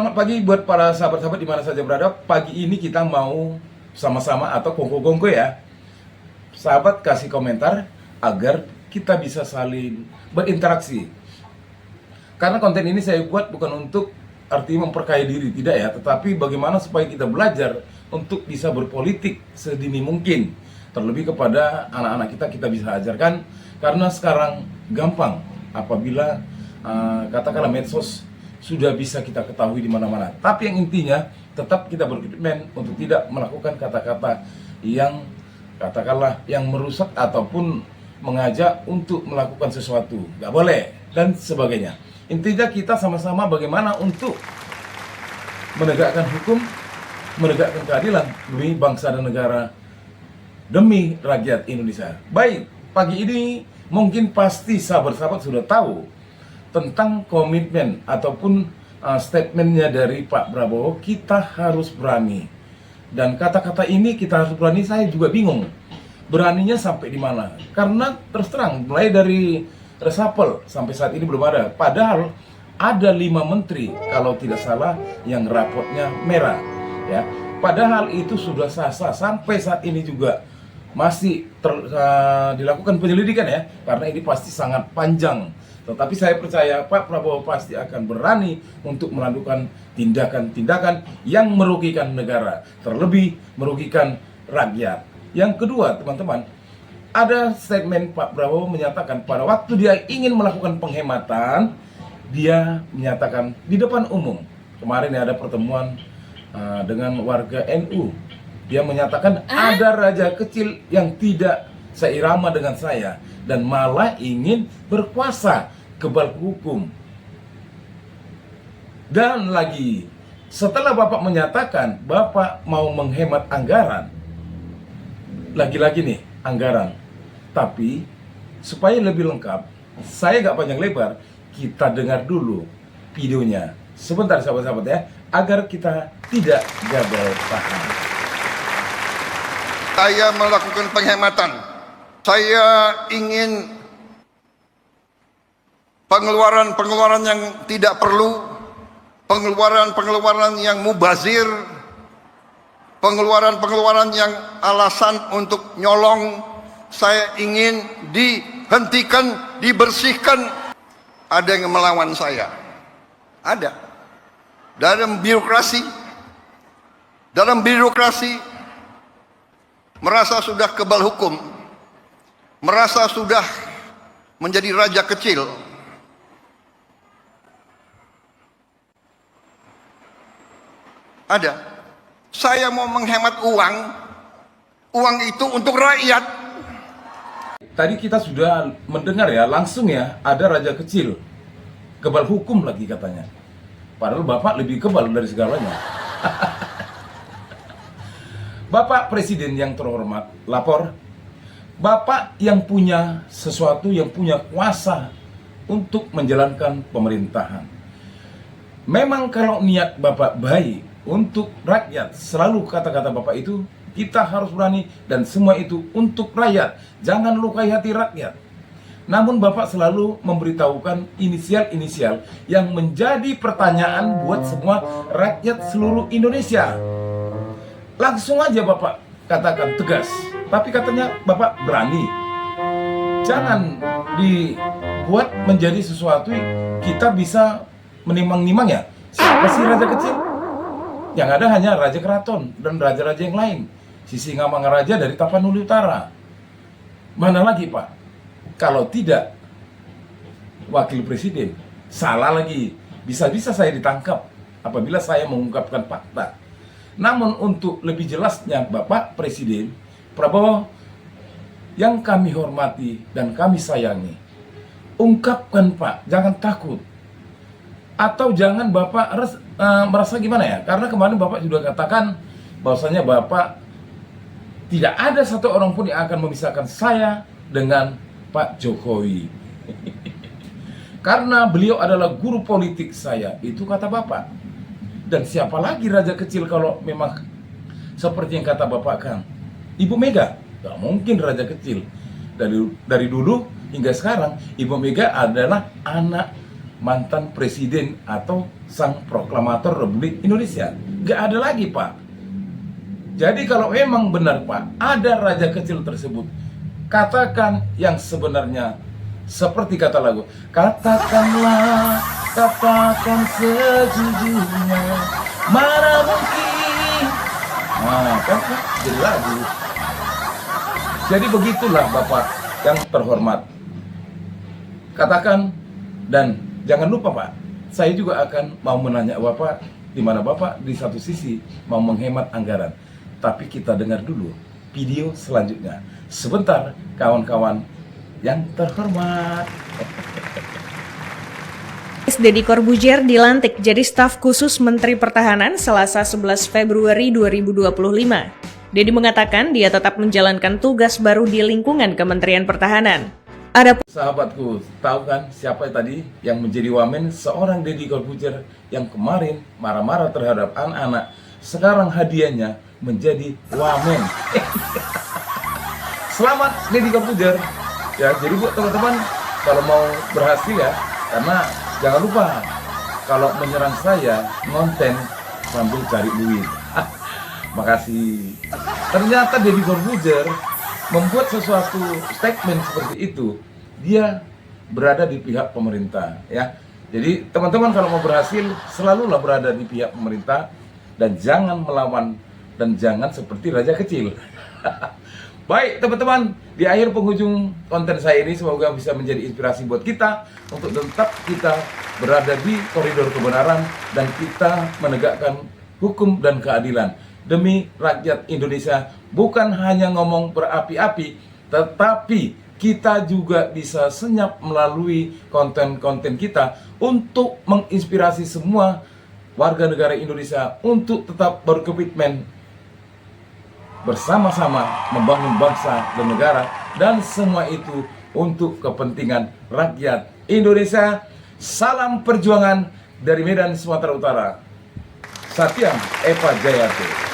Selamat pagi buat para sahabat-sahabat di mana saja berada. Pagi ini kita mau sama-sama atau kongko-kongko ya. Sahabat kasih komentar agar kita bisa saling berinteraksi. Karena konten ini saya buat bukan untuk arti memperkaya diri, tidak ya. Tetapi bagaimana supaya kita belajar untuk bisa berpolitik sedini mungkin. Terlebih kepada anak-anak kita bisa ajarkan. Karena sekarang gampang apabila katakanlah medsos sudah bisa kita ketahui di mana-mana. Tapi yang intinya tetap kita berkomitmen untuk tidak melakukan kata-kata yang katakanlah yang merusak ataupun mengajak untuk melakukan sesuatu. Nggak boleh dan sebagainya. Intinya kita sama-sama bagaimana untuk menegakkan hukum, menegakkan keadilan demi bangsa dan negara, demi rakyat Indonesia. Baik, pagi ini mungkin pasti sahabat-sahabat sudah tahu tentang komitmen ataupun statementnya dari Pak Prabowo, kita harus berani. Dan kata-kata ini kita harus berani, saya juga bingung beraninya sampai di mana. Karena terus terang mulai dari reshuffle sampai saat ini belum ada. Padahal ada 5 menteri kalau tidak salah yang rapotnya merah ya. Padahal itu sudah sah-sah sampai saat ini juga masih dilakukan penyelidikan ya, karena ini pasti sangat panjang. Tetapi saya percaya Pak Prabowo pasti akan berani untuk melakukan tindakan-tindakan yang merugikan negara, terlebih merugikan rakyat. Yang kedua, teman-teman, ada statement Pak Prabowo menyatakan pada waktu dia ingin melakukan penghematan, dia menyatakan di depan umum. Kemarin ada pertemuan dengan warga NU. Dia menyatakan ada raja kecil yang tidak seirama dengan saya dan malah ingin berkuasa, kebal hukum. Dan lagi, setelah Bapak menyatakan Bapak mau menghemat anggaran, lagi-lagi nih anggaran. Tapi supaya lebih lengkap, saya gak panjang lebar, kita dengar dulu videonya. Sebentar sahabat-sahabat ya, agar kita tidak gagal paham. Saya melakukan penghematan. Saya ingin pengeluaran-pengeluaran yang tidak perlu, pengeluaran-pengeluaran yang mubazir, pengeluaran-pengeluaran yang alasan untuk nyolong, saya ingin dihentikan, dibersihkan. Ada yang melawan saya. Ada. Dalam birokrasi merasa sudah kebal hukum, merasa sudah menjadi raja kecil. Ada. Saya mau menghemat uang itu untuk rakyat. Tadi kita sudah mendengar ya, langsung ya, ada raja kecil, kebal hukum lagi katanya. Padahal Bapak lebih kebal dari segalanya. Bapak Presiden yang terhormat, lapor. Bapak yang punya sesuatu, yang punya kuasa untuk menjalankan pemerintahan. Memang kalau niat Bapak baik untuk rakyat, selalu kata-kata Bapak itu, kita harus berani dan semua itu untuk rakyat. Jangan lukai hati rakyat. Namun Bapak selalu memberitahukan inisial-inisial yang menjadi pertanyaan buat semua rakyat seluruh Indonesia. Langsung aja Bapak katakan tegas. Tapi katanya Bapak berani. Jangan dibuat menjadi sesuatu kita bisa menimang-nimang ya. Siapa sih raja kecil? Yang ada hanya Raja Keraton dan raja-raja yang lain. Sisingamangaraja dari Tapanuli Utara. Mana lagi Pak? Kalau tidak Wakil Presiden, salah lagi. Bisa-bisa saya ditangkap apabila saya mengungkapkan fakta. Namun untuk lebih jelasnya Bapak Presiden Prabowo yang kami hormati dan kami sayangi, ungkapkan Pak, jangan takut. Atau jangan Bapak merasa gimana ya? Karena kemarin Bapak juga katakan bahwasanya Bapak tidak ada satu orang pun yang akan memisahkan saya dengan Pak Jokowi. Karena beliau adalah guru politik saya, itu kata Bapak. Dan siapa lagi raja kecil kalau memang seperti yang kata Bapak kan? Ibu Mega, gak mungkin raja kecil. Dari dulu hingga sekarang, Ibu Mega adalah anak mantan presiden atau sang proklamator Republik Indonesia. Gak ada lagi, Pak. Jadi kalau memang benar, Pak, ada raja kecil tersebut, katakan yang sebenarnya seperti kata lagu. Katakanlah, katakan sejujurnya, mana mungkin. Nah, kan jadi lagu. Jadi begitulah Bapak yang terhormat. Katakan, dan jangan lupa Pak, saya juga akan mau menanya Bapak, di mana Bapak di satu sisi mau menghemat anggaran. Tapi kita dengar dulu video selanjutnya. Sebentar kawan-kawan yang terhormat. Deddy Corbuzier dilantik jadi staf khusus Menteri Pertahanan Selasa 11 Februari 2025. Deddy mengatakan dia tetap menjalankan tugas baru di lingkungan Kementerian Pertahanan. Sahabatku, tahu kan siapa tadi yang menjadi wamen? Seorang Deddy Corbuzier yang kemarin marah-marah terhadap anak-anak. Sekarang hadiahnya menjadi wamen. Selamat Deddy Corbuzier. Ya, jadi buat teman-teman kalau mau berhasil ya, karena jangan lupa kalau menyerang saya ngonten sambil cari duit. Makasih. Ternyata Deddy Corbuzier membuat sesuatu statement seperti itu, dia berada di pihak pemerintah ya. Jadi teman-teman kalau mau berhasil selalulah berada di pihak pemerintah dan jangan melawan dan jangan seperti raja kecil. Baik teman-teman, di akhir penghujung konten saya ini semoga bisa menjadi inspirasi buat kita untuk tetap kita berada di koridor kebenaran dan kita menegakkan hukum dan keadilan demi rakyat Indonesia. Bukan hanya ngomong berapi-api, tetapi kita juga bisa senyap melalui konten-konten kita untuk menginspirasi semua warga negara Indonesia untuk tetap berkomitmen bersama-sama membangun bangsa dan negara, dan semua itu untuk kepentingan rakyat Indonesia. Salam perjuangan dari Medan, Sumatera Utara. Satyam Eva Jayate.